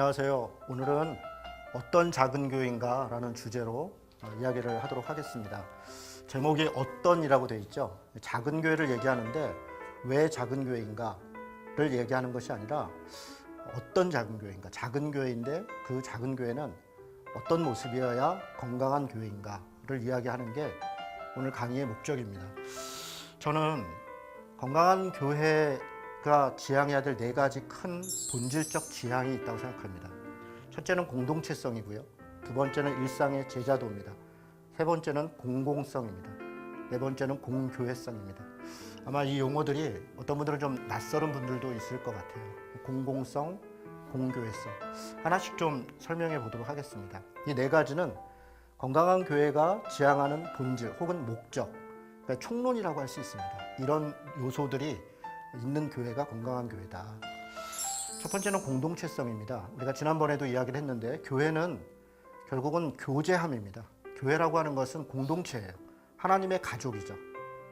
안녕하세요. 오늘은 어떤 작은 교회인가 라는 주제로 이야기를 하도록 하겠습니다. 제목이 어떤이라고 되어 있죠. 작은 교회를 얘기하는데 왜 작은 교회인가를 얘기하는 것이 아니라 어떤 작은 교회인가, 작은 교회인데 그 작은 교회는 어떤 모습이어야 건강한 교회인가를 이야기하는 게 오늘 강의의 목적입니다. 저는 건강한 교회가 지향해야 될 4가지 큰 본질적 지향이 있다고 생각합니다. 첫째는 공동체성이고요. 두 번째는 일상의 제자도입니다. 세 번째는 공공성입니다. 네 번째는 공교회성입니다. 아마 이 용어들이 어떤 분들은 좀 낯설은 분들도 있을 것 같아요. 공공성, 공교회성. 하나씩 좀 설명해 보도록 하겠습니다. 이 4가지는 건강한 교회가 지향하는 본질 혹은 목적, 그러니까 총론이라고 할 수 있습니다. 이런 요소들이 있는 교회가 건강한 교회다. 첫 번째는 공동체성입니다. 우리가 지난번에도 이야기를 했는데 교회는 결국은 교제함입니다. 교회라고 하는 것은 공동체예요. 하나님의 가족이죠.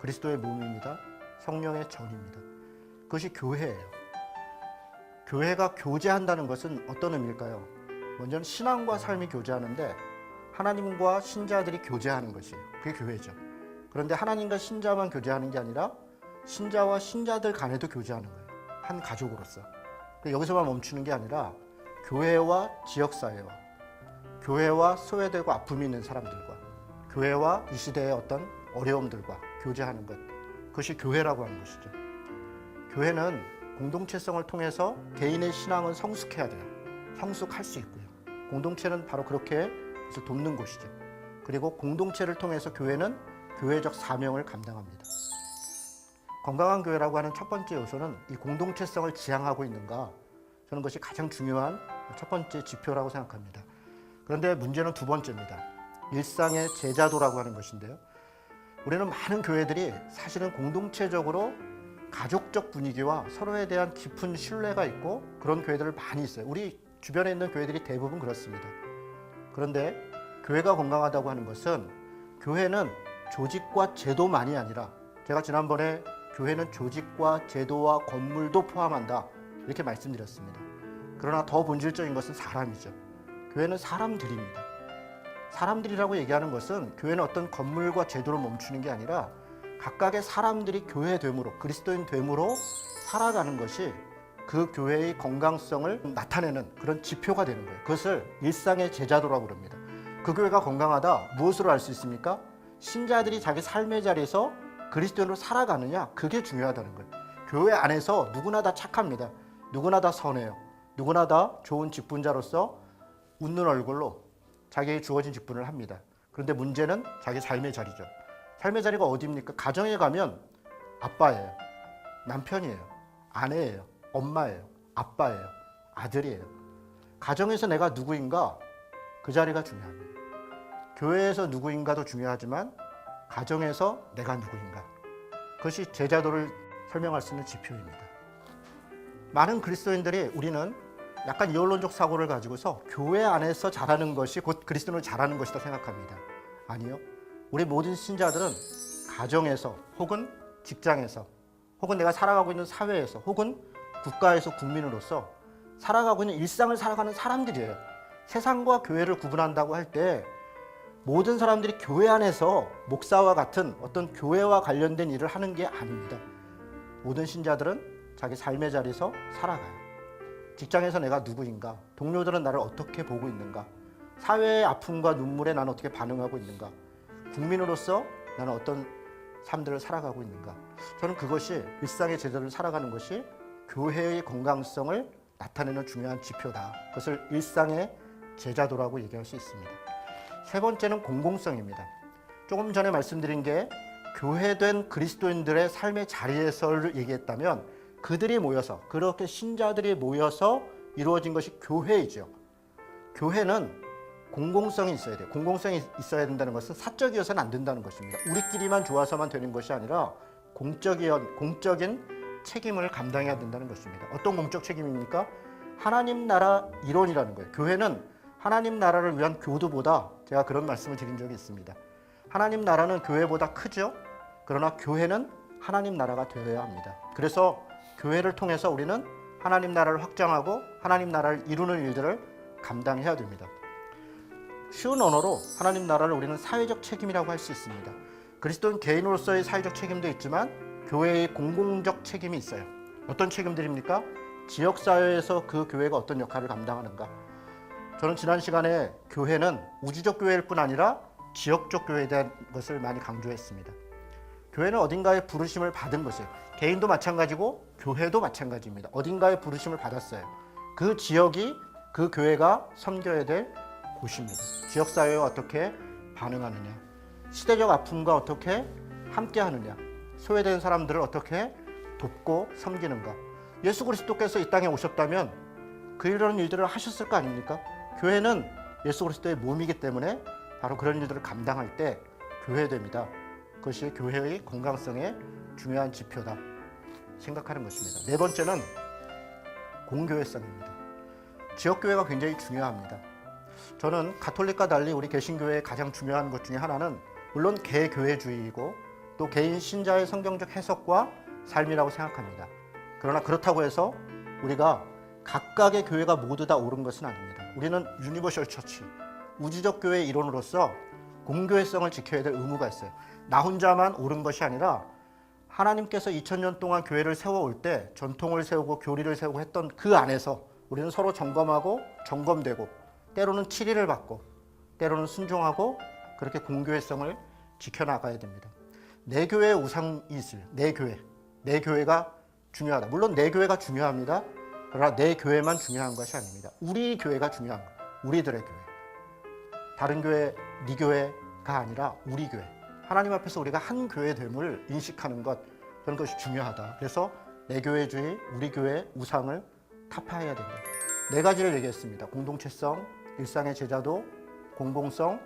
그리스도의 몸입니다. 성령의 전입니다. 그것이 교회예요. 교회가 교제한다는 것은 어떤 의미일까요? 먼저는 신앙과 삶이 교제하는데 하나님과 신자들이 교제하는 것이에요. 그게 교회죠. 그런데 하나님과 신자만 교제하는 게 아니라 신자와 신자들 간에도 교제하는 거예요. 한 가족으로서. 여기서만 멈추는 게 아니라 교회와 지역사회와 교회와 소외되고 아픔이 있는 사람들과 교회와 이 시대의 어떤 어려움들과 교제하는 것, 그것이 교회라고 하는 것이죠. 교회는 공동체성을 통해서 개인의 신앙은 성숙해야 돼요. 성숙할 수 있고요. 공동체는 바로 그렇게 돕는 곳이죠. 그리고 공동체를 통해서 교회는 교회적 사명을 감당합니다. 건강한 교회라고 하는 첫 번째 요소는 이 공동체성을 지향하고 있는가, 저는 그것이 가장 중요한 첫 번째 지표라고 생각합니다. 그런데 문제는 두 번째입니다. 일상의 제자도라고 하는 것인데요. 우리는 많은 교회들이 사실은 공동체적으로 가족적 분위기와 서로에 대한 깊은 신뢰가 있고 그런 교회들을 많이 있어요. 우리 주변에 있는 교회들이 대부분 그렇습니다. 그런데 교회가 건강하다고 하는 것은 교회는 조직과 제도만이 아니라, 제가 지난번에 교회는 조직과 제도와 건물도 포함한다 이렇게 말씀드렸습니다. 그러나 더 본질적인 것은 사람이죠. 교회는 사람들입니다. 사람들이라고 얘기하는 것은 교회는 어떤 건물과 제도로 멈추는 게 아니라 각각의 사람들이 교회됨으로, 그리스도인 됨으로 살아가는 것이 그 교회의 건강성을 나타내는 그런 지표가 되는 거예요. 그것을 일상의 제자도라고 그럽니다. 그 교회가 건강하다, 무엇으로 알 수 있습니까? 신자들이 자기 삶의 자리에서 그리스도인으로 살아가느냐, 그게 중요하다는 거예요. 교회 안에서 누구나 다 착합니다. 누구나 다 선해요. 누구나 다 좋은 직분자로서 웃는 얼굴로 자기에게 주어진 직분을 합니다. 그런데 문제는 자기 삶의 자리죠. 삶의 자리가 어디입니까? 가정에 가면 아빠예요, 남편이에요, 아내예요, 엄마예요, 아빠예요, 아들이에요. 가정에서 내가 누구인가, 그 자리가 중요합니다. 교회에서 누구인가도 중요하지만 가정에서 내가 누구인가, 그것이 제자도를 설명할 수 있는 지표입니다. 많은 그리스도인들이, 우리는 약간 이원론적 사고를 가지고서 교회 안에서 잘하는 것이 곧 그리스도인을 잘하는 것이다 생각합니다. 아니요. 우리 모든 신자들은 가정에서 혹은 직장에서 혹은 내가 살아가고 있는 사회에서 혹은 국가에서 국민으로서 살아가고 있는 일상을 살아가는 사람들이에요. 세상과 교회를 구분한다고 할 때 모든 사람들이 교회 안에서 목사와 같은 어떤 교회와 관련된 일을 하는 게 아닙니다. 모든 신자들은 자기 삶의 자리에서 살아가요. 직장에서 내가 누구인가, 동료들은 나를 어떻게 보고 있는가, 사회의 아픔과 눈물에 나는 어떻게 반응하고 있는가, 국민으로서 나는 어떤 삶들을 살아가고 있는가. 저는 그것이 일상의 제자도를 살아가는 것이 교회의 건강성을 나타내는 중요한 지표다. 그것을 일상의 제자도라고 얘기할 수 있습니다. 세 번째는 공공성입니다. 조금 전에 말씀드린 게 교회된 그리스도인들의 삶의 자리에서를 얘기했다면, 그들이 모여서, 그렇게 신자들이 모여서 이루어진 것이 교회이죠. 교회는 공공성이 있어야 돼요. 공공성이 있어야 된다는 것은 사적이어서는 안 된다는 것입니다. 우리끼리만 좋아서만 되는 것이 아니라 공적인 책임을 감당해야 된다는 것입니다. 어떤 공적 책임입니까? 하나님 나라 일원이라는 거예요. 교회는 하나님 나라를 위한 교두보다, 제가 그런 말씀을 드린 적이 있습니다. 하나님 나라는 교회보다 크죠. 그러나 교회는 하나님 나라가 되어야 합니다. 그래서 교회를 통해서 우리는 하나님 나라를 확장하고 하나님 나라를 이루는 일들을 감당해야 됩니다. 쉬운 언어로 하나님 나라를 우리는 사회적 책임이라고 할 수 있습니다. 그리스도인 개인으로서의 사회적 책임도 있지만 교회의 공공적 책임이 있어요. 어떤 책임들입니까? 지역사회에서 그 교회가 어떤 역할을 감당하는가. 저는 지난 시간에 교회는 우주적 교회일 뿐 아니라 지역적 교회에 대한 것을 많이 강조했습니다. 교회는 어딘가에 부르심을 받은 것이에요. 개인도 마찬가지고 교회도 마찬가지입니다. 어딘가에 부르심을 받았어요. 그 지역이 그 교회가 섬겨야 될 곳입니다. 지역사회와 어떻게 반응하느냐, 시대적 아픔과 어떻게 함께하느냐, 소외된 사람들을 어떻게 돕고 섬기는가. 예수 그리스도께서 이 땅에 오셨다면 이런 일들을 하셨을 거 아닙니까? 교회는 예수 그리스도의 몸이기 때문에 바로 그런 일들을 감당할 때 교회됩니다. 그것이 교회의 건강성의 중요한 지표다 생각하는 것입니다. 네 번째는 공교회성입니다. 지역교회가 굉장히 중요합니다. 저는 가톨릭과 달리 우리 개신교회의 가장 중요한 것 중에 하나는 물론 개교회주의이고 또 개인 신자의 성경적 해석과 삶이라고 생각합니다. 그러나 그렇다고 해서 우리가 각각의 교회가 모두 다 옳은 것은 아닙니다. 우리는 유니버셜 처치, 우주적 교회의 일원으로서 공교회성을 지켜야 될 의무가 있어요. 나 혼자만 옳은 것이 아니라 하나님께서 2000년 동안 교회를 세워올 때 전통을 세우고 교리를 세우고 했던 그 안에서 우리는 서로 점검하고 점검되고 때로는 치리를 받고 때로는 순종하고 그렇게 공교회성을 지켜나가야 됩니다. 내 교회의 우상이 있어요. 내 교회가 중요하다. 물론 내 교회가 중요합니다. 그러나 내 교회만 중요한 것이 아닙니다. 우리 교회가 중요한 것, 우리들의 교회. 다른 교회, 네 교회가 아니라 우리 교회. 하나님 앞에서 우리가 한 교회됨을 인식하는 것, 저는 그것이 중요하다. 그래서 내 교회주의, 우리 교회 우상을 타파해야 된다. 네 가지를 얘기했습니다. 공동체성, 일상의 제자도, 공봉성,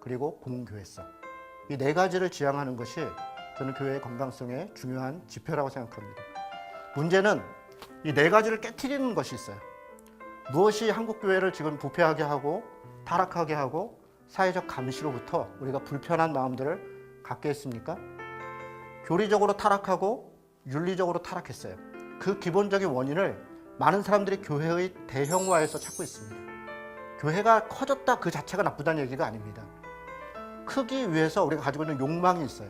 그리고 공교회성. 이 네 가지를 지향하는 것이 저는 교회의 건강성의 중요한 지표라고 생각합니다. 문제는 이 네 가지를 깨트리는 것이 있어요. 무엇이 한국교회를 지금 부패하게 하고 타락하게 하고 사회적 감시로부터 우리가 불편한 마음들을 갖게 했습니까? 교리적으로 타락하고 윤리적으로 타락했어요. 그 기본적인 원인을 많은 사람들이 교회의 대형화에서 찾고 있습니다. 교회가 커졌다 그 자체가 나쁘다는 얘기가 아닙니다. 크기 위해서 우리가 가지고 있는 욕망이 있어요.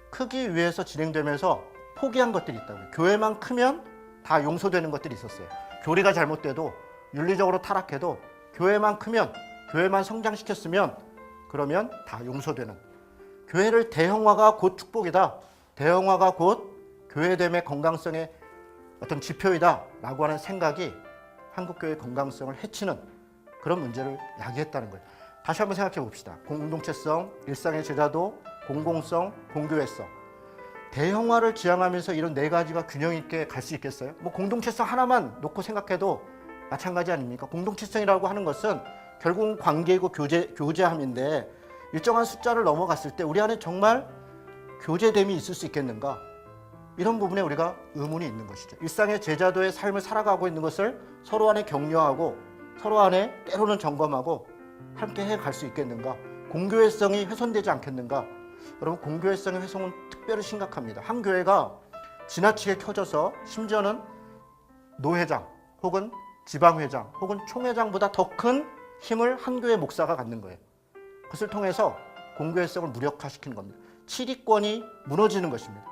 크기 위해서 진행되면서 포기한 것들이 있다고요. 교회만 크면 다 용서되는 것들이 있었어요. 교리가 잘못돼도 윤리적으로 타락해도 교회만 크면 교회만 성장시켰으면 그러면 다 용서되는, 교회를 대형화가 곧 축복이다, 대형화가 곧 교회됨의 건강성의 어떤 지표이다 라고 하는 생각이 한국교회의 건강성을 해치는 그런 문제를 야기했다는 거예요. 다시 한번 생각해 봅시다. 공동체성, 일상의 제자도, 공공성, 공교회성. 대형화를 지향하면서 이런 네 가지가 균형 있게 갈 수 있겠어요? 공동체성 하나만 놓고 생각해도 마찬가지 아닙니까? 공동체성이라고 하는 것은 결국은 관계이고 교제함인데 일정한 숫자를 넘어갔을 때 우리 안에 정말 교제됨이 있을 수 있겠는가? 이런 부분에 우리가 의문이 있는 것이죠. 일상의 제자도의 삶을 살아가고 있는 것을 서로 안에 격려하고 서로 안에 때로는 점검하고 함께 해갈 수 있겠는가? 공교회성이 훼손되지 않겠는가? 여러분, 공교회성의 훼손은 특별히 심각합니다. 한 교회가 지나치게 켜져서 심지어는 노회장 혹은 지방회장 혹은 총회장보다 더 큰 힘을 한 교회 목사가 갖는 거예요. 그것을 통해서 공교회성을 무력화시키는 겁니다. 치리권이 무너지는 것입니다.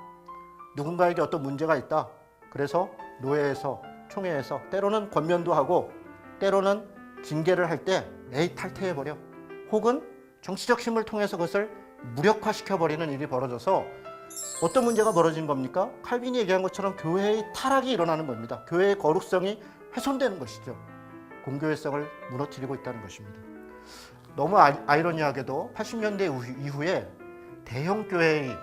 누군가에게 어떤 문제가 있다. 그래서 노회에서 총회에서 때로는 권면도 하고 때로는 징계를 할 때 에이 탈퇴해버려. 혹은 정치적 힘을 통해서 그것을 무력화시켜버리는 일이 벌어져서 어떤 문제가 벌어진 겁니까? 칼빈이 얘기한 것처럼 교회의 타락이 일어나는 겁니다. 교회의 거룩성이 훼손되는 것이죠. 공교회성을 무너뜨리고 있다는 것입니다. 너무 아이러니하게도 80년대 이후에 대형 교회의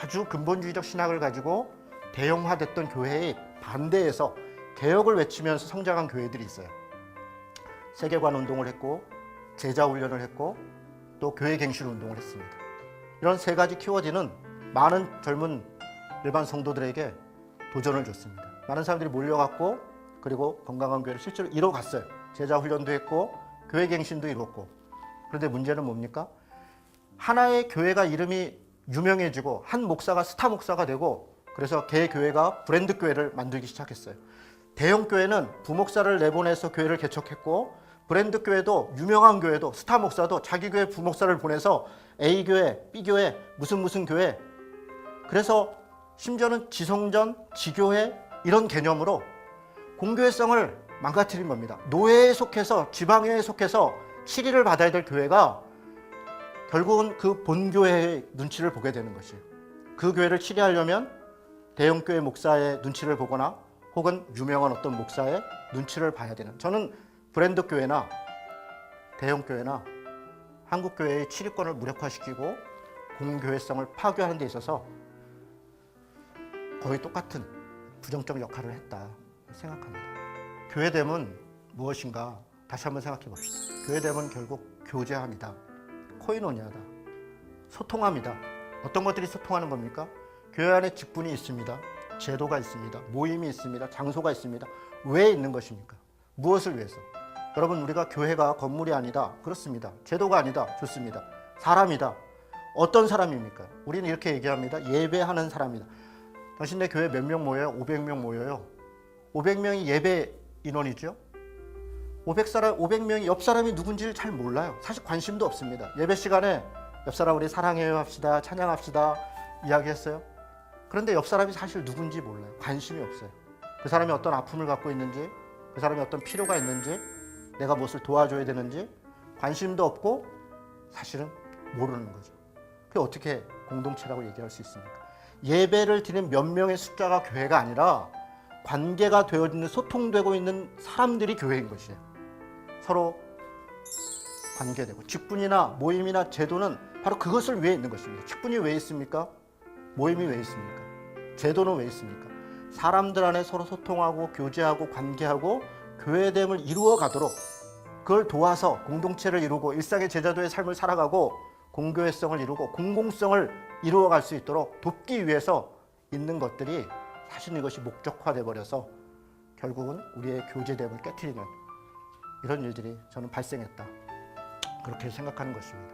아주 근본주의적 신학을 가지고 대형화됐던 교회의 반대에서 개혁을 외치면서 성장한 교회들이 있어요. 세계관 운동을 했고 제자 훈련을 했고 또 교회 갱신 운동을 했습니다. 이런 세 가지 키워드는 많은 젊은 일반 성도들에게 도전을 줬습니다. 많은 사람들이 몰려갔고 그리고 건강한 교회를 실제로 이뤄갔어요. 제자 훈련도 했고 교회 갱신도 이뤘고. 그런데 문제는 뭡니까? 하나의 교회가 이름이 유명해지고 한 목사가 스타 목사가 되고 그래서 개 교회가 브랜드 교회를 만들기 시작했어요. 대형 교회는 부목사를 내보내서 교회를 개척했고, 브랜드 교회도, 유명한 교회도, 스타 목사도 자기 교회 부목사를 보내서 A 교회, B 교회, 무슨 교회, 그래서 심지어는 지성전, 지교회 이런 개념으로 공교회성을 망가뜨린 겁니다. 노예에 속해서, 지방회에 속해서 치리를 받아야 될 교회가 결국은 그 본교회의 눈치를 보게 되는 것이에요. 그 교회를 치리하려면 대형 교회 목사의 눈치를 보거나 혹은 유명한 어떤 목사의 눈치를 봐야 되는, 저는 브랜드 교회나 대형 교회나 한국 교회의 치리권을 무력화시키고 공교회성을 파괴하는 데 있어서 거의 똑같은 부정적 역할을 했다 생각합니다. 교회됨은 무엇인가 다시 한번 생각해 봅시다. 교회됨은 결국 교제합니다. 코이노니아다. 소통합니다. 어떤 것들이 소통하는 겁니까? 교회 안에 직분이 있습니다. 제도가 있습니다. 모임이 있습니다. 장소가 있습니다. 왜 있는 것입니까? 무엇을 위해서? 여러분, 우리가 교회가 건물이 아니다. 그렇습니다. 제도가 아니다. 좋습니다. 사람이다. 어떤 사람입니까? 우리는 이렇게 얘기합니다. 예배하는 사람이다. 당신네 교회 몇 명 모여요? 500명 모여요. 500명이 예배 인원이죠. 500명이 옆 사람이 누군지를 잘 몰라요. 사실 관심도 없습니다. 예배 시간에 옆 사람 우리 사랑해요 합시다, 찬양합시다 이야기했어요. 그런데 옆 사람이 사실 누군지 몰라요. 관심이 없어요. 그 사람이 어떤 아픔을 갖고 있는지, 그 사람이 어떤 필요가 있는지, 내가 무엇을 도와줘야 되는지 관심도 없고 사실은 모르는 거죠. 그게 어떻게 공동체라고 얘기할 수 있습니까? 예배를 드리는 몇 명의 숫자가 교회가 아니라 관계가 되어 있는, 소통되고 있는 사람들이 교회인 것이에요. 서로 관계되고, 직분이나 모임이나 제도는 바로 그것을 위해 있는 것입니다. 직분이 왜 있습니까? 모임이 왜 있습니까? 제도는 왜 있습니까? 사람들 안에 서로 소통하고 교제하고 관계하고 교회됨을 이루어 가도록, 그걸 도와서 공동체를 이루고 일상의 제자도의 삶을 살아가고 공교회성을 이루고 공공성을 이루어갈 수 있도록 돕기 위해서 있는 것들이 사실 이것이 목적화돼 버려서 결국은 우리의 교제됨을 깨트리는 이런 일들이 저는 발생했다, 그렇게 생각하는 것입니다.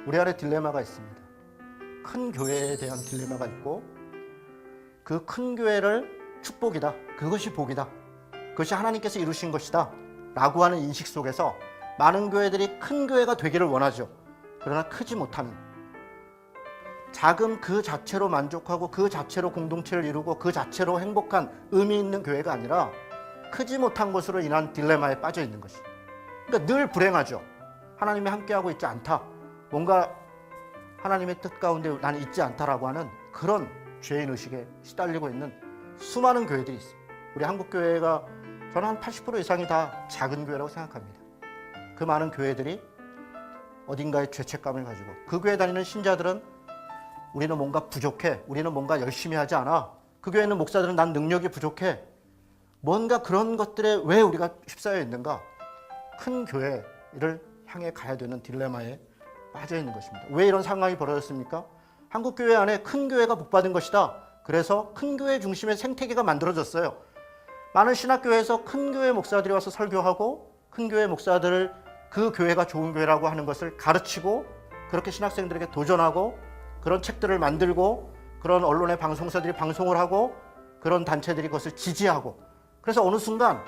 우리 안에 딜레마가 있습니다. 큰 교회에 대한 딜레마가 있고, 그 큰 교회를 축복이다, 그것이 복이다, 그것이 하나님께서 이루신 것이다 라고 하는 인식 속에서 많은 교회들이 큰 교회가 되기를 원하죠. 그러나 크지 못하는, 작은 그 자체로 만족하고 그 자체로 공동체를 이루고 그 자체로 행복한 의미 있는 교회가 아니라 크지 못한 것으로 인한 딜레마에 빠져 있는 것이, 그러니까 늘 불행하죠. 하나님이 함께하고 있지 않다, 뭔가 하나님의 뜻 가운데 나는 있지 않다라고 하는 그런 죄인 의식에 시달리고 있는 수많은 교회들이 있습니다. 우리 한국 교회가 저는 한 80% 이상이 다 작은 교회라고 생각합니다. 그 많은 교회들이 어딘가에 죄책감을 가지고, 그 교회 다니는 신자들은 우리는 뭔가 부족해, 우리는 뭔가 열심히 하지 않아, 그 교회 있는 목사들은 난 능력이 부족해, 뭔가 그런 것들에 왜 우리가 휩싸여 있는가? 큰 교회를 향해 가야 되는 딜레마에 빠져 있는 것입니다. 왜 이런 상황이 벌어졌습니까? 한국 교회 안에 큰 교회가 복받은 것이다. 그래서 큰 교회 중심의 생태계가 만들어졌어요. 많은 신학교회에서 큰 교회 목사들이 와서 설교하고 큰 교회 목사들을 그 교회가 좋은 교회라고 하는 것을 가르치고, 그렇게 신학생들에게 도전하고, 그런 책들을 만들고, 그런 언론의 방송사들이 방송을 하고, 그런 단체들이 그것을 지지하고, 그래서 어느 순간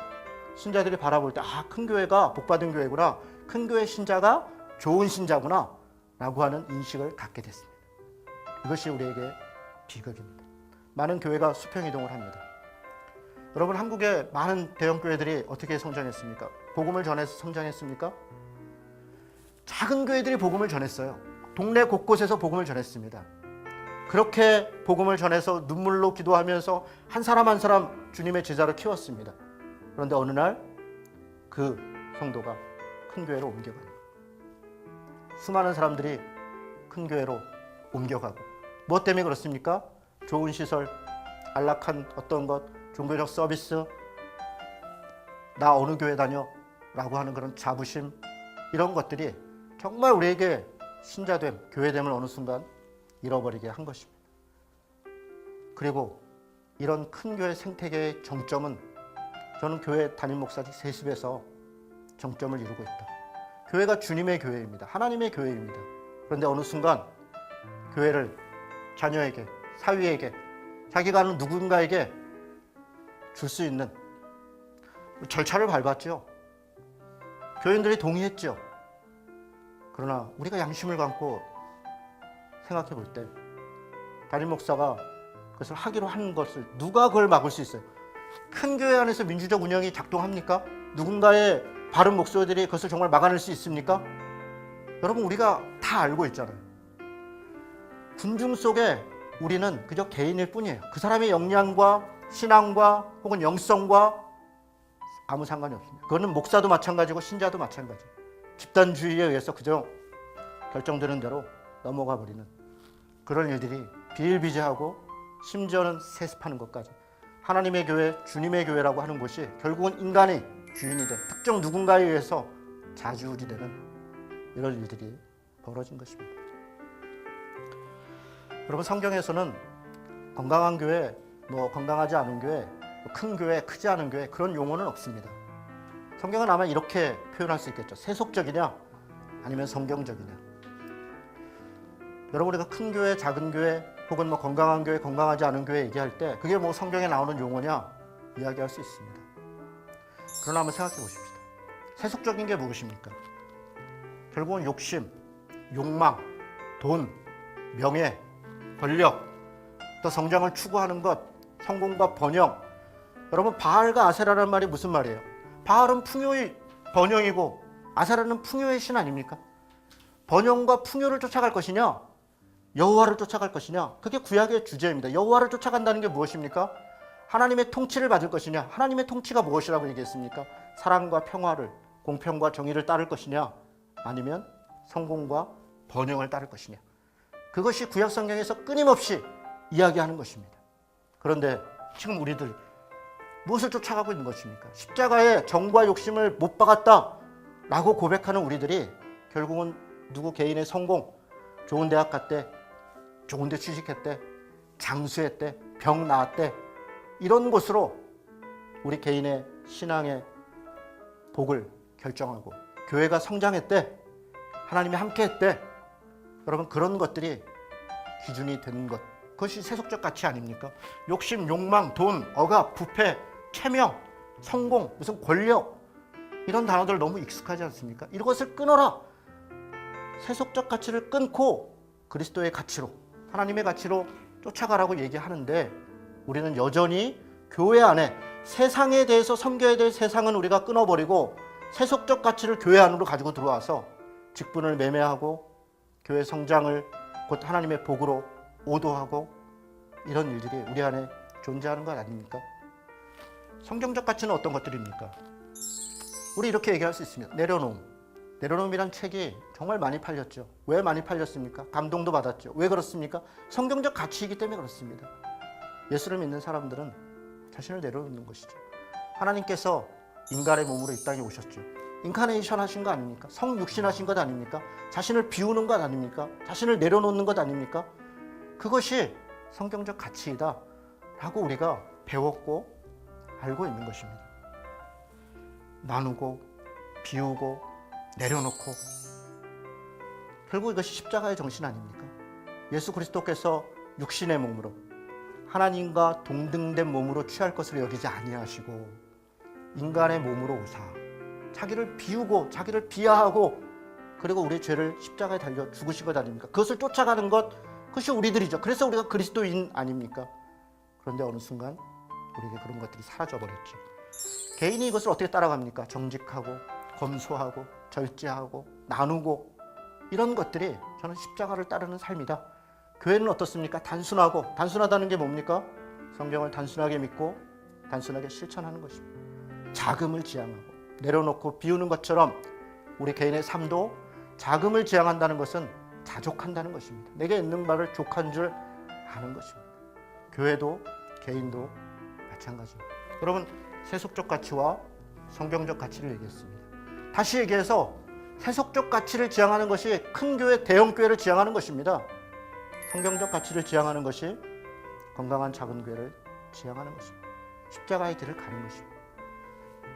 신자들이 바라볼 때, 아, 큰 교회가 복받은 교회구나, 큰 교회 신자가 좋은 신자구나 라고 하는 인식을 갖게 됐습니다. 이것이 우리에게 비극입니다. 많은 교회가 수평이동을 합니다. 여러분, 한국의 많은 대형 교회들이 어떻게 성장했습니까? 복음을 전해서 성장했습니까? 작은 교회들이 복음을 전했어요. 동네 곳곳에서 복음을 전했습니다. 그렇게 복음을 전해서 눈물로 기도하면서 한 사람 한 사람 주님의 제자로 키웠습니다. 그런데 어느 날 그 성도가 큰 교회로 옮겨가요. 수많은 사람들이 큰 교회로 옮겨가고, 무엇 때문에 그렇습니까? 좋은 시설, 안락한 어떤 것, 종교적 서비스, 나 어느 교회 다녀 라고 하는 그런 자부심, 이런 것들이 정말 우리에게 신자됨, 교회됨을 어느 순간 잃어버리게 한 것입니다. 그리고 이런 큰 교회 생태계의 정점은, 저는 교회 담임 목사직 세습에서 정점을 이루고 있다. 교회가 주님의 교회입니다. 하나님의 교회입니다. 그런데 어느 순간 교회를 자녀에게, 사위에게, 자기가 아는 누군가에게 줄 수 있는 절차를 밟았죠. 교인들이 동의했죠. 그러나 우리가 양심을 갖고 생각해 볼 때 담임 목사가 그것을 하기로 한 것을 누가 그걸 막을 수 있어요? 큰 교회 안에서 민주적 운영이 작동합니까? 누군가의 바른 목소리들이 그것을 정말 막아낼 수 있습니까? 여러분, 우리가 다 알고 있잖아요. 군중 속에 우리는 그저 개인일 뿐이에요. 그 사람의 역량과 신앙과 혹은 영성과 아무 상관이 없습니다. 그거는 목사도 마찬가지고 신자도 마찬가지예요. 집단주의에 의해서 그저 결정되는 대로 넘어가 버리는 그런 일들이 비일비재하고 심지어는 세습하는 것까지. 하나님의 교회, 주님의 교회라고 하는 곳이 결국은 인간이 주인이 돼 특정 누군가에 의해서 좌지우지되는 이런 일들이 벌어진 것입니다. 여러분, 성경에서는 건강한 교회, 건강하지 않은 교회, 큰 교회, 크지 않은 교회, 그런 용어는 없습니다. 성경은 아마 이렇게 표현할 수 있겠죠. 세속적이냐 아니면 성경적이냐. 여러분, 우리가 큰 교회, 작은 교회, 혹은 건강한 교회, 건강하지 않은 교회 얘기할 때 그게 성경에 나오는 용어냐 이야기할 수 있습니다. 그러나 한번 생각해 보십시다. 세속적인 게 무엇입니까? 결국은 욕심, 욕망, 돈, 명예, 권력, 또 성장을 추구하는 것, 성공과 번영. 여러분, 바알과 아세라라는 말이 무슨 말이에요? 바알은 풍요의 번영이고 아세라는 풍요의 신 아닙니까? 번영과 풍요를 쫓아갈 것이냐, 여호와를 쫓아갈 것이냐, 그게 구약의 주제입니다. 여호와를 쫓아간다는 게 무엇입니까? 하나님의 통치를 받을 것이냐, 하나님의 통치가 무엇이라고 얘기했습니까? 사랑과 평화를, 공평과 정의를 따를 것이냐, 아니면 성공과 번영을 따를 것이냐. 그것이 구약 성경에서 끊임없이 이야기하는 것입니다. 그런데 지금 우리들 무엇을 쫓아가고 있는 것입니까? 십자가의 정과 욕심을 못 박았다라고 고백하는 우리들이 결국은 누구 개인의 성공, 좋은 대학 갔대, 좋은 데 취직했대, 장수했대, 병 나았대, 이런 곳으로 우리 개인의 신앙의 복을 결정하고 교회가 성장했대, 하나님이 함께했대. 여러분, 그런 것들이 기준이 되는 것, 그것이 세속적 가치 아닙니까? 욕심, 욕망, 돈, 억압, 부패, 체명, 성공, 무슨 권력, 이런 단어들 너무 익숙하지 않습니까? 이것을 끊어라. 세속적 가치를 끊고 그리스도의 가치로, 하나님의 가치로 쫓아가라고 얘기하는데, 우리는 여전히 교회 안에 세상에 대해서, 성경에 대해 세상은 우리가 끊어버리고 세속적 가치를 교회 안으로 가지고 들어와서 직분을 매매하고 교회 성장을 곧 하나님의 복으로 오도하고, 이런 일들이 우리 안에 존재하는 것 아닙니까? 성경적 가치는 어떤 것들입니까? 우리 이렇게 얘기할 수 있습니다. 내려놓음이란 책이 정말 많이 팔렸죠. 왜 많이 팔렸습니까? 감동도 받았죠. 왜 그렇습니까? 성경적 가치이기 때문에 그렇습니다. 예수를 믿는 사람들은 자신을 내려놓는 것이죠. 하나님께서 인간의 몸으로 이 땅에 오셨죠. 인카네이션 하신 거 아닙니까? 성육신 하신 것 아닙니까? 자신을 비우는 것 아닙니까? 자신을 내려놓는 것 아닙니까? 그것이 성경적 가치이다 라고 우리가 배웠고 알고 있는 것입니다. 나누고 비우고 내려놓고, 결국 이것이 십자가의 정신 아닙니까? 예수 그리스도께서 육신의 몸으로 하나님과 동등된 몸으로 취할 것을 여기지 아니하시고 인간의 몸으로 오사 자기를 비우고 자기를 비하하고, 그리고 우리의 죄를 십자가에 달려 죽으신 것 아닙니까? 그것을 쫓아가는 것, 그것이 우리들이죠. 그래서 우리가 그리스도인 아닙니까? 그런데 어느 순간 우리에게 그런 것들이 사라져버렸죠. 개인이 이것을 어떻게 따라갑니까? 정직하고 검소하고 절제하고 나누고, 이런 것들이 저는 십자가를 따르는 삶이다. 교회는 어떻습니까? 단순하고, 단순하다는 게 뭡니까? 성경을 단순하게 믿고 단순하게 실천하는 것입니다. 자금을 지향하고 내려놓고 비우는 것처럼 우리 개인의 삶도 자금을 지향한다는 것은 자족한다는 것입니다. 내게 있는 바를 족한 줄 아는 것입니다. 교회도 개인도 마찬가지입니다. 여러분, 세속적 가치와 성경적 가치를 얘기했습니다. 다시 얘기해서 세속적 가치를 지향하는 것이 큰 교회, 대형 교회를 지향하는 것입니다. 성경적 가치를 지향하는 것이 건강한 작은 교회를 지향하는 것입니다. 십자가의 길을 가는 것입니다.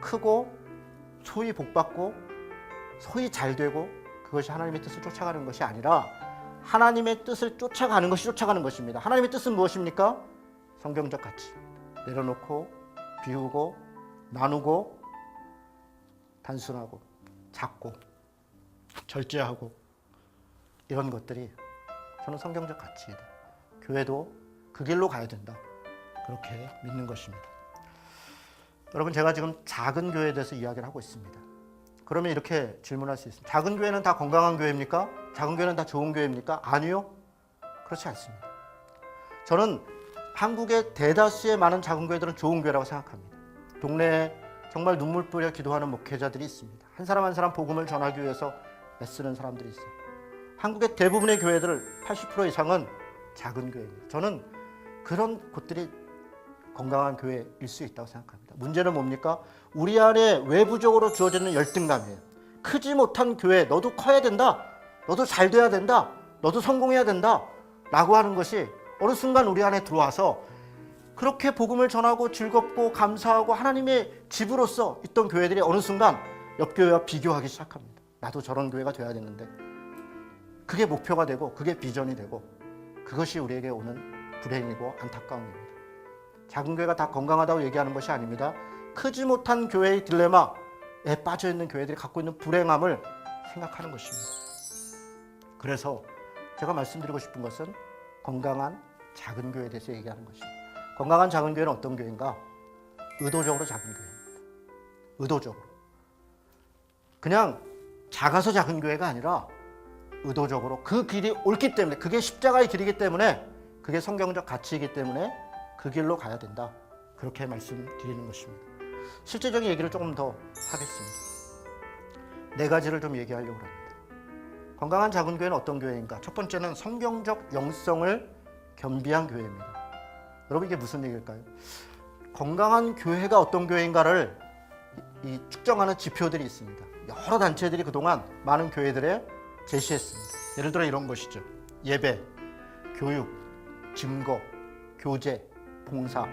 크고 소위 복받고 소위 잘되고 그것이 하나님의 뜻을 쫓아가는 것이 아니라 하나님의 뜻을 쫓아가는 것이 쫓아가는 것입니다. 하나님의 뜻은 무엇입니까? 성경적 가치. 내려놓고 비우고 나누고 단순하고 작고 절제하고 이런 것들이 저는 성경적 가치이다. 교회도 그 길로 가야 된다. 그렇게 믿는 것입니다. 여러분, 제가 지금 작은 교회에 대해서 이야기를 하고 있습니다. 그러면 이렇게 질문할 수 있습니다. 작은 교회는 다 건강한 교회입니까? 작은 교회는 다 좋은 교회입니까? 아니요. 그렇지 않습니다. 저는 한국의 대다수의 많은 작은 교회들은 좋은 교회라고 생각합니다. 동네에 정말 눈물 뿌려 기도하는 목회자들이 있습니다. 한 사람 한 사람 복음을 전하기 위해서 애쓰는 사람들이 있어요. 한국의 대부분의 교회들 80% 이상은 작은 교회입니다. 저는 그런 곳들이 건강한 교회일 수 있다고 생각합니다. 문제는 뭡니까? 우리 안에 외부적으로 주어지는 열등감이에요. 크지 못한 교회, 너도 커야 된다, 너도 잘 돼야 된다, 너도 성공해야 된다 라고 하는 것이 어느 순간 우리 안에 들어와서 그렇게 복음을 전하고 즐겁고 감사하고 하나님의 집으로서 있던 교회들이 어느 순간 옆 교회와 비교하기 시작합니다. 나도 저런 교회가 돼야 되는데. 그게 목표가 되고 그게 비전이 되고 그것이 우리에게 오는 불행이고 안타까운 일입니다. 작은 교회가 다 건강하다고 얘기하는 것이 아닙니다. 크지 못한 교회의 딜레마에 빠져있는 교회들이 갖고 있는 불행함을 생각하는 것입니다. 그래서 제가 말씀드리고 싶은 것은 건강한 작은 교회에 대해서 얘기하는 것입니다. 건강한 작은 교회는 어떤 교회인가? 의도적으로 작은 교회입니다. 의도적으로. 그냥 작아서 작은 교회가 아니라 의도적으로 그 길이 옳기 때문에, 그게 십자가의 길이기 때문에, 그게 성경적 가치이기 때문에 그 길로 가야 된다. 그렇게 말씀드리는 것입니다. 실제적인 얘기를 조금 더 하겠습니다. 4가지를 좀 얘기하려고 합니다. 건강한 작은 교회는 어떤 교회인가? 첫 번째는 성경적 영성을 겸비한 교회입니다. 여러분, 이게 무슨 얘기일까요? 건강한 교회가 어떤 교회인가를 측정하는 지표들이 있습니다. 여러 단체들이 그동안 많은 교회들에 제시했습니다. 예를 들어 이런 것이죠. 예배, 교육, 증거, 교제, 봉사.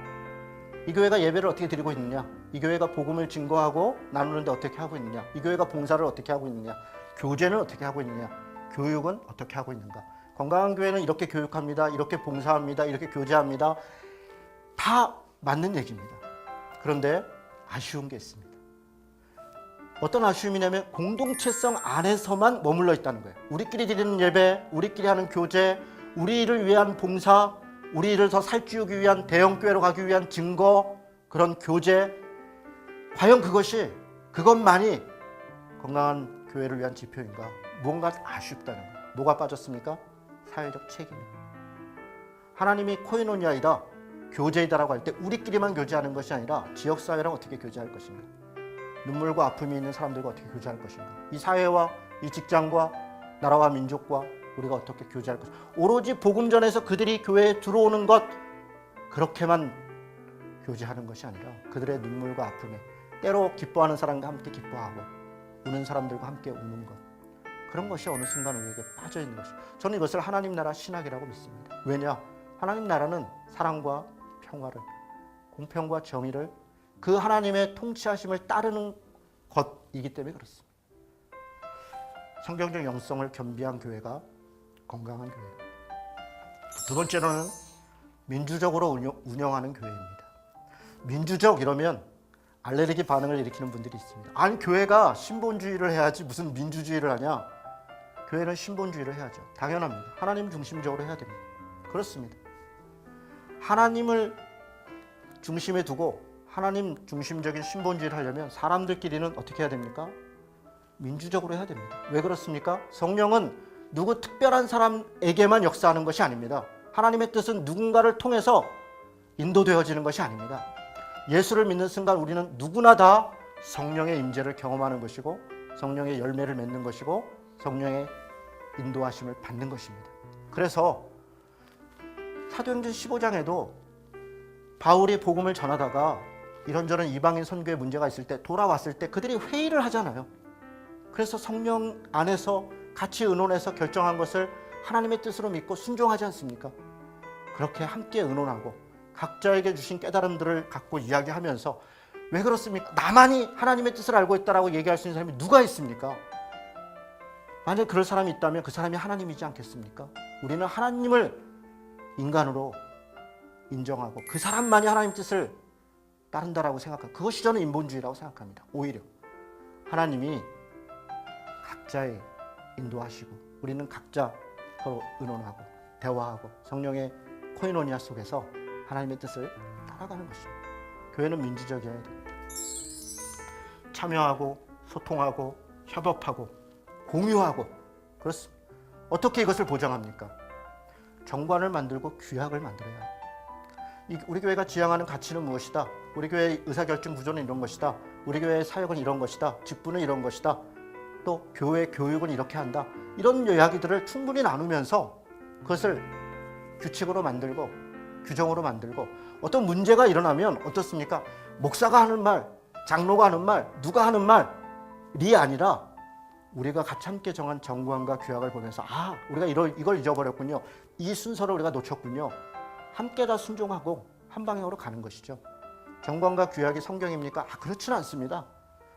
이 교회가 예배를 어떻게 드리고 있느냐? 이 교회가 복음을 증거하고 나누는데 어떻게 하고 있느냐? 이 교회가 봉사를 어떻게 하고 있느냐? 교제는 어떻게 하고 있느냐? 교육은 어떻게 하고 있는가? 건강한 교회는 이렇게 교육합니다. 이렇게 봉사합니다. 이렇게 교제합니다. 다 맞는 얘기입니다. 그런데 아쉬운 게 있습니다. 어떤 아쉬움이냐면 공동체성 안에서만 머물러 있다는 거예요. 우리끼리 드리는 예배, 우리끼리 하는 교제, 우리를 위한 봉사, 우리를 더 살찌우기 위한 대형교회로 가기 위한 증거, 그런 교제, 과연 그것만이 건강한 교회를 위한 지표인가? 뭔가 아쉽다는 거예요. 뭐가 빠졌습니까? 사회적 책임. 하나님이 코이노니아이다, 교제이다라고 할 때 우리끼리만 교제하는 것이 아니라 지역사회랑 어떻게 교제할 것인가? 눈물과 아픔이 있는 사람들과 어떻게 교제할 것인가? 이 사회와 이 직장과 나라와 민족과 우리가 어떻게 교제할 것인가? 오로지 복음 전에서 그들이 교회에 들어오는 것, 그렇게만 교제하는 것이 아니라 그들의 눈물과 아픔에, 때로 기뻐하는 사람과 함께 기뻐하고 우는 사람들과 함께 우는 것, 그런 것이 어느 순간 우리에게 빠져있는 것입니다. 저는 이것을 하나님 나라 신학이라고 믿습니다. 왜냐? 하나님 나라는 사랑과 평화를, 공평과 정의를, 그 하나님의 통치하심을 따르는 것이기 때문에 그렇습니다. 성경적 영성을 겸비한 교회가 건강한 교회입니다. 두 번째로는 민주적으로 운영하는 교회입니다. 민주적 이러면 알레르기 반응을 일으키는 분들이 있습니다. 아니, 교회가 신본주의를 해야지 무슨 민주주의를 하냐? 교회는 신본주의를 해야죠. 당연합니다. 하나님 중심적으로 해야 됩니다. 그렇습니다. 하나님을 중심에 두고 하나님 중심적인 신본주의를 하려면 사람들끼리는 어떻게 해야 됩니까? 민주적으로 해야 됩니다. 왜 그렇습니까? 성령은 누구 특별한 사람에게만 역사하는 것이 아닙니다. 하나님의 뜻은 누군가를 통해서 인도되어지는 것이 아닙니다. 예수를 믿는 순간 우리는 누구나 다 성령의 임재를 경험하는 것이고 성령의 열매를 맺는 것이고 성령의 인도하심을 받는 것입니다. 그래서 사도행전 15장에도 바울이 복음을 전하다가 이런저런 이방인 선교에 문제가 있을 때, 돌아왔을 때 그들이 회의를 하잖아요. 그래서 성령 안에서 같이 의논해서 결정한 것을 하나님의 뜻으로 믿고 순종하지 않습니까? 그렇게 함께 의논하고 각자에게 주신 깨달음들을 갖고 이야기하면서, 왜 그렇습니까? 나만이 하나님의 뜻을 알고 있다라고 얘기할 수 있는 사람이 누가 있습니까? 만약 그럴 사람이 있다면 그 사람이 하나님이지 않겠습니까? 우리는 하나님을 인간으로 인정하고 그 사람만이 하나님 뜻을 따른다라고 생각합니다. 그것이 저는 인본주의라고 생각합니다. 오히려 하나님이 각자의 인도하시고 우리는 각자 서로 의논하고 대화하고 성령의 코이노니아 속에서 하나님의 뜻을 따라가는 것입니다. 교회는 민주적이어야 됩니다. 참여하고 소통하고 협업하고 공유하고 그렇습니다. 어떻게 이것을 보장합니까? 정관을 만들고 규약을 만들어야 합니다. 우리 교회가 지향하는 가치는 무엇이다? 우리 교회의 의사결정 구조는 이런 것이다. 우리 교회의 사역은 이런 것이다. 직분은 이런 것이다. 또 교회 교육은 이렇게 한다. 이런 이야기들을 충분히 나누면서 그것을 규칙으로 만들고 규정으로 만들고 어떤 문제가 일어나면 어떻습니까? 목사가 하는 말, 장로가 하는 말, 누가 하는 말이 아니라 우리가 같이 함께 정한 정관과 규약을 보면서 우리가 이걸 잊어버렸군요. 이 순서를 우리가 놓쳤군요. 함께 다 순종하고 한 방향으로 가는 것이죠. 정관과 규약이 성경입니까? 그렇지는 않습니다.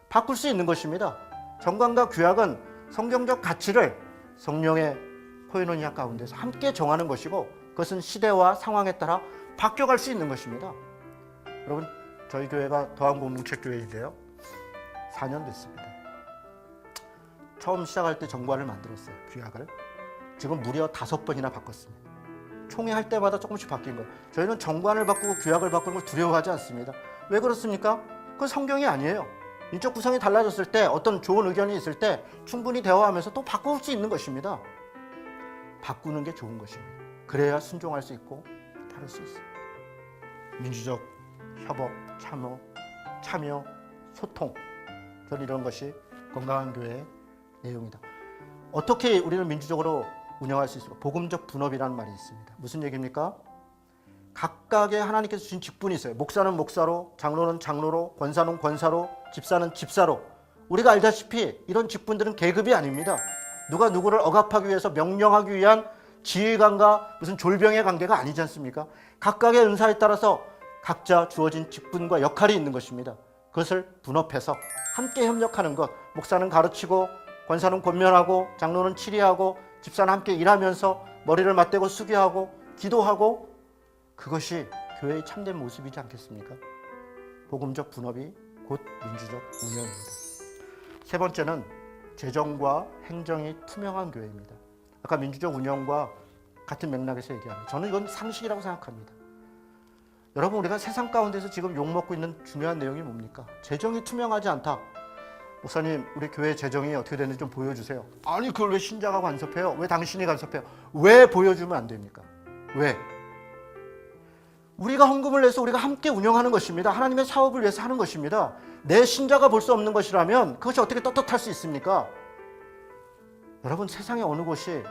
바꿀 수 있는 것입니다. 정관과 규약은 성경적 가치를 성령의 코이노니아 가운데서 함께 정하는 것이고 그것은 시대와 상황에 따라 바뀌어갈 수 있는 것입니다. 여러분, 저희 교회가 더한공동체교회인데요. 4년 됐습니다. 처음 시작할 때 정관을 만들었어요. 규약을. 지금 무려 5번이나 바꿨습니다. 총회 할 때마다 조금씩 바뀐 거예요. 저희는 정관을 바꾸고 규약을 바꾸는 걸 두려워하지 않습니다. 왜 그렇습니까? 그건 성경이 아니에요. 인적 구성이 달라졌을 때 어떤 좋은 의견이 있을 때 충분히 대화하면서 또 바꿀 수 있는 것입니다. 바꾸는 게 좋은 것입니다. 그래야 순종할 수 있고 다룰 수 있습니다. 민주적 협업, 참여, 소통. 저는 이런 것이 건강한 교회의 내용이다. 어떻게 우리는 민주적으로 운영할 수 있을까? 복음적 분업이라는 말이 있습니다. 무슨 얘기입니까? 각각의 하나님께서 주신 직분이 있어요. 목사는 목사로, 장로는 장로로, 권사는 권사로, 집사는 집사로. 우리가 알다시피 이런 직분들은 계급이 아닙니다. 누가 누구를 억압하기 위해서 명령하기 위한 지휘관과 무슨 졸병의 관계가 아니지 않습니까? 각각의 은사에 따라서 각자 주어진 직분과 역할이 있는 것입니다. 그것을 분업해서 함께 협력하는 것. 목사는 가르치고 권사는 권면하고 장로는 치리하고 집사는 함께 일하면서 머리를 맞대고 수기하고 기도하고 그것이 교회의 참된 모습이지 않겠습니까? 복음적 분업이 곧 민주적 운영입니다. 세 번째는 재정과 행정이 투명한 교회입니다. 아까 민주적 운영과 같은 맥락에서 얘기합니다. 저는 이건 상식이라고 생각합니다. 여러분, 우리가 세상 가운데서 지금 욕먹고 있는 중요한 내용이 뭡니까? 재정이 투명하지 않다. 목사님, 우리 교회 재정이 어떻게 되는지 좀 보여주세요. 아니, 그걸 왜 신자가 간섭해요? 왜 당신이 간섭해요? 왜 보여주면 안 됩니까? 왜? 우리가 헌금을 내서 우리가 함께 운영하는 것입니다. 하나님의 사업을 위해서 하는 것입니다. 내 신자가 볼 수 없는 것이라면 그것이 어떻게 떳떳할 수 있습니까? 여러분, 세상의 어느 곳이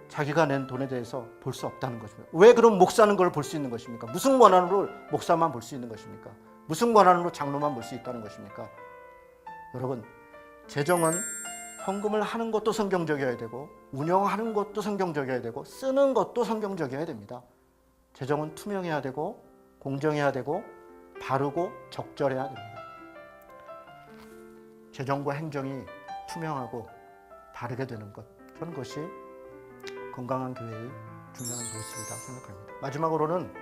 자기가 낸 돈에 대해서 볼 수 없다는 것입니다. 왜 그럼 목사는 그걸 볼 수 있는 것입니까? 무슨 권한으로 목사만 볼 수 있는 것입니까? 무슨 권한으로 장로만 볼 수 있다는 것입니까? 여러분, 재정은 헌금을 하는 것도 성경적이어야 되고 운영하는 것도 성경적이어야 되고 쓰는 것도 성경적이어야 됩니다. 재정은 투명해야 되고 공정해야 되고 바르고 적절해야 됩니다. 재정과 행정이 투명하고 바르게 되는 것, 저는 그것이 건강한 교회의 중요한 모습이라고 생각합니다. 마지막으로는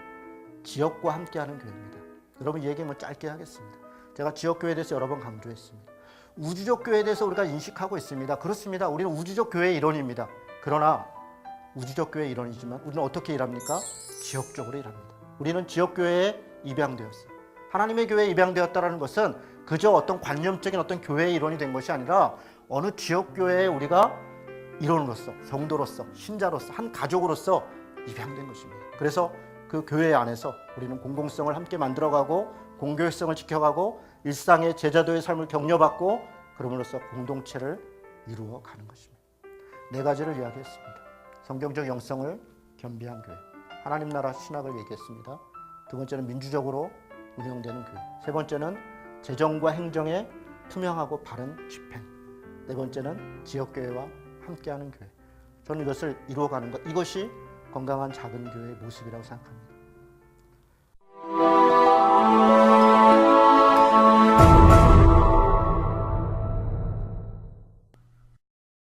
지역과 함께하는 교회입니다. 여러분, 이 얘기 짧게 하겠습니다. 제가 지역교회에 대해서 여러 번 강조했습니다. 우주적 교회에 대해서 우리가 인식하고 있습니다. 그렇습니다. 우리는 우주적 교회의 일원입니다. 그러나 우주적 교회의 일원이지만 우리는 어떻게 일합니까? 지역적으로 일합니다. 우리는 지역교회에 입양되었어요. 하나님의 교회에 입양되었다는 것은 그저 어떤 관념적인 어떤 교회의 일원이 된 것이 아니라 어느 지역교회에 우리가 일원으로서, 성도로서, 신자로서, 한 가족으로서 입양된 것입니다. 그래서 그 교회 안에서 우리는 공공성을 함께 만들어가고 공교회성을 지켜가고 일상의 제자도의 삶을 격려받고 그럼으로써 공동체를 이루어가는 것입니다. 네 가지를 이야기했습니다. 성경적 영성을 겸비한 교회, 하나님 나라 신학을 얘기했습니다. 두 번째는 민주적으로 운영되는 교회, 세 번째는 재정과 행정의 투명하고 바른 집행, 네 번째는 지역교회와 함께하는 교회. 저는 이것을 이루어가는 것, 이것이 건강한 작은 교회의 모습이라고 생각합니다.